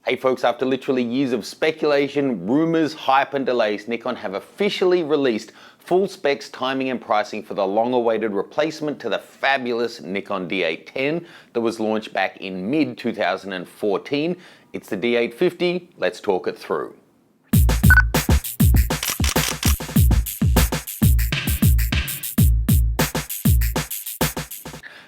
Hey folks, after literally years of speculation, rumors, hype and delays, Nikon have officially released full specs, timing and pricing for the long-awaited replacement to the fabulous Nikon D810 that was launched back in mid-2014. It's the D850. Let's talk it through.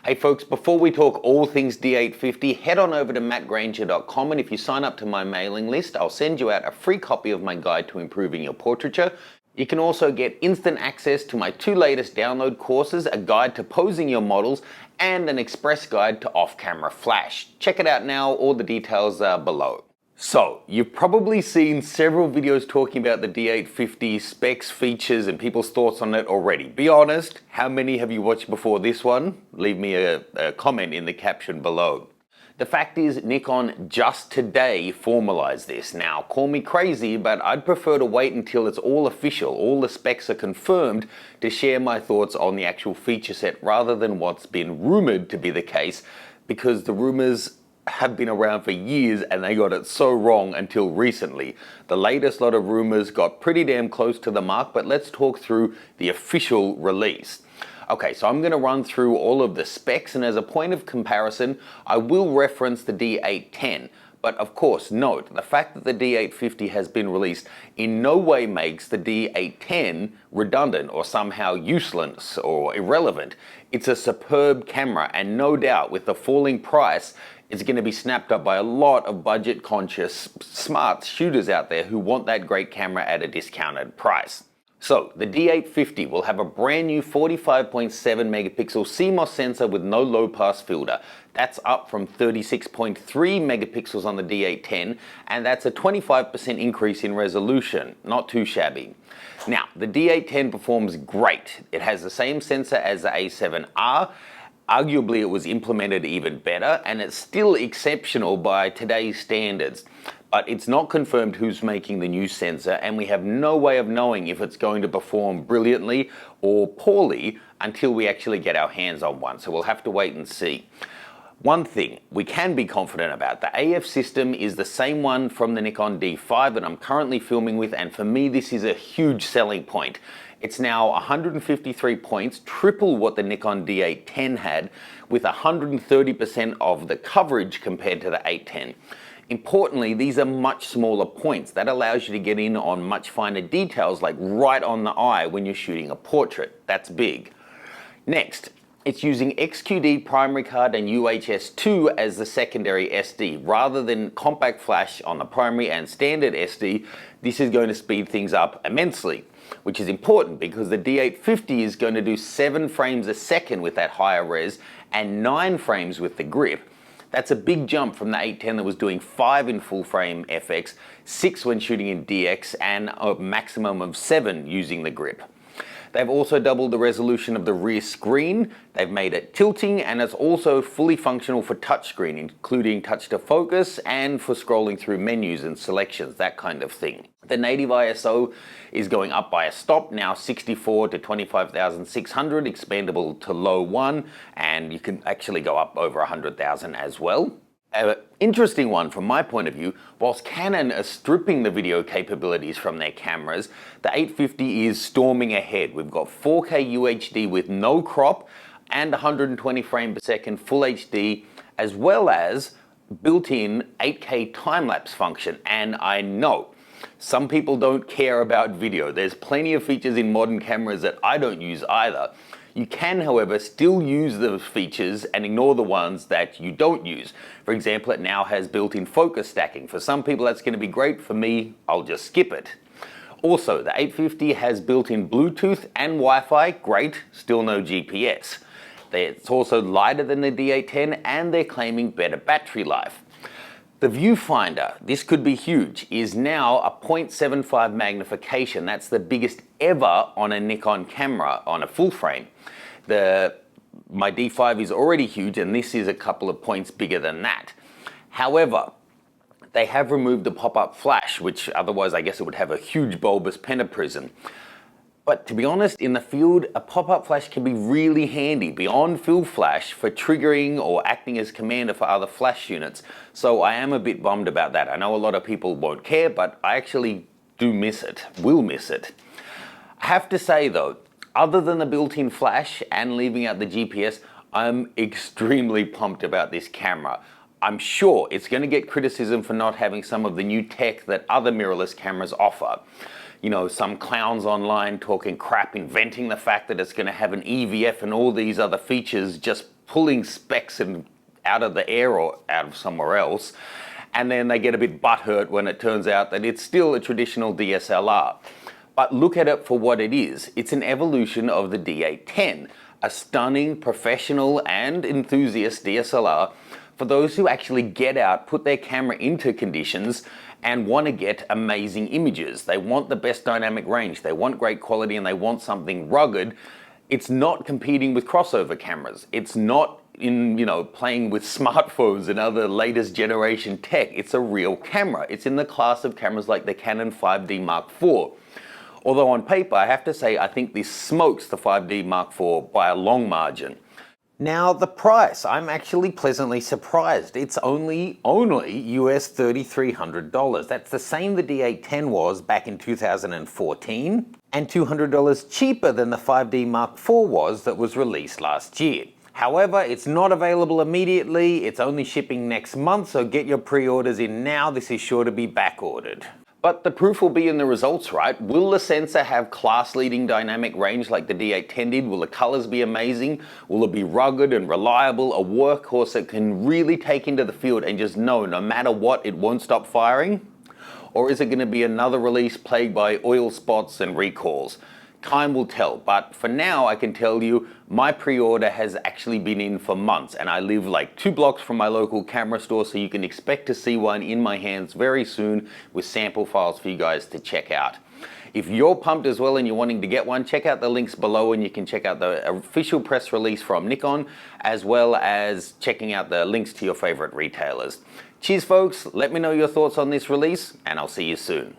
Hey folks, before we talk all things D850, head on over to mattgranger.com, and if you sign up to my mailing list, I'll send you out a free copy of my guide to improving your portraiture. You can also get instant access to my 2 latest download courses, a guide to posing your models, and an express guide to off-camera flash. Check it out now, all the details are below. So, you've probably seen several videos talking about the D850 specs, features, and people's thoughts on it already. Be honest, how many have you watched before this one? Leave me a comment in the caption below. The fact is, Nikon just today formalized this. Now, call me crazy, but I'd prefer to wait until it's all official, all the specs are confirmed, to share my thoughts on the actual feature set rather than what's been rumored to be the case, because the rumors have been around for years and they got it so wrong until recently. The latest lot of rumors got pretty damn close to the mark, but let's talk through the official release. Okay, so I'm going to run through all of the specs, and as a point of comparison, I will reference the D810. But of course, note, the fact that the D850 has been released in no way makes the D810 redundant or somehow useless or irrelevant. It's a superb camera, and no doubt with the falling price, it's going to be snapped up by a lot of budget-conscious, smart shooters out there who want that great camera at a discounted price. So, the D850 will have a brand new 45.7 megapixel CMOS sensor with no low-pass filter. That's up from 36.3 megapixels on the D810, and that's a 25% increase in resolution. Not too shabby. Now, the D810 performs great. It has the same sensor as the A7R. Arguably, it was implemented even better, and it's still exceptional by today's standards. But it's not confirmed who's making the new sensor, and we have no way of knowing if it's going to perform brilliantly or poorly until we actually get our hands on one, so we'll have to wait and see. One thing we can be confident about, the AF system is the same one from the Nikon D5 that I'm currently filming with, and for me this is a huge selling point. It's now 153 points, triple what the Nikon D810 had, with 130% of the coverage compared to the 810. Importantly, these are much smaller points. That allows you to get in on much finer details, like right on the eye when you're shooting a portrait. That's big. Next, it's using XQD primary card and UHS-2 as the secondary SD. Rather than compact flash on the primary and standard SD, this is going to speed things up immensely, which is important because the D850 is going to do 7 frames a second with that higher res and 9 frames with the grip. That's a big jump from the 810 that was doing 5 in full frame FX, 6 when shooting in DX, and a maximum of 7 using the grip. They've also doubled the resolution of the rear screen, they've made it tilting, and it's also fully functional for touchscreen, including touch to focus and for scrolling through menus and selections, that kind of thing. The native ISO is going up by a stop, now 64 to 25,600, expandable to low 1, and you can actually go up over 100,000 as well. An interesting one from my point of view, whilst Canon are stripping the video capabilities from their cameras, the 850 is storming ahead. We've got 4K UHD with no crop and 120 frames per second full HD, as well as built-in 8K time-lapse function. And I know some people don't care about video. There's plenty of features in modern cameras that I don't use either. You can, however, still use those features and ignore the ones that you don't use. For example, it now has built-in focus stacking. For some people that's going to be great. For me, I'll just skip it. Also, the 850 has built-in Bluetooth and Wi-Fi. Great, still no GPS. It's also lighter than the D810, and they're claiming better battery life. The Viewfinder, this could be huge, is now a 0.75 magnification. That's the biggest ever on a Nikon camera on a full frame. My D5 is already huge, and this is a couple of points bigger than that. However, they have removed the pop-up flash, which otherwise I guess it would have a huge bulbous pentaprism. But to be honest, in the field, a pop-up flash can be really handy beyond fill flash for triggering or acting as commander for other flash units. So I am a bit bummed about that. I know a lot of people won't care, but I actually do miss it, will miss it. I have to say though, other than the built-in flash and leaving out the GPS, I'm extremely pumped about this camera. I'm sure it's going to get criticism for not having some of the new tech that other mirrorless cameras offer. You know, some clowns online talking crap, inventing the fact that it's going to have an EVF and all these other features, just pulling specs out of the air or out of somewhere else. And then they get a bit butthurt when it turns out that it's still a traditional DSLR. But look at it for what it is. It's an evolution of the D810, a stunning, professional and enthusiast DSLR for those who actually get out, put their camera into conditions and want to get amazing images. They want the best dynamic range, they want great quality, and they want something rugged. It's not competing with crossover cameras. It's not playing with smartphones and other latest generation tech. It's a real camera. It's in the class of cameras like the Canon 5D Mark IV. Although on paper, I have to say, I think this smokes the 5D Mark IV by a long margin. Now the price, I'm actually pleasantly surprised. It's only US $3,300. That's the same the D810 was back in 2014, and $200 cheaper than the 5D Mark IV was that was released last year. However, it's not available immediately, it's only shipping next month, so get your pre-orders in now, this is sure to be back-ordered. But the proof will be in the results, right? Will the sensor have class-leading dynamic range like the D810 did? Will the colors be amazing? Will it be rugged and reliable, a workhorse that can really take into the field and just know no matter what, it won't stop firing? Or is it going to be another release plagued by oil spots and recalls? Time will tell, but for now I can tell you my pre-order has actually been in for months, and I live like 2 blocks from my local camera store, so you can expect to see one in my hands very soon with sample files for you guys to check out. If you're pumped as well and you're wanting to get one, check out the links below and you can check out the official press release from Nikon, as well as checking out the links to your favorite retailers. Cheers folks, let me know your thoughts on this release and I'll see you soon.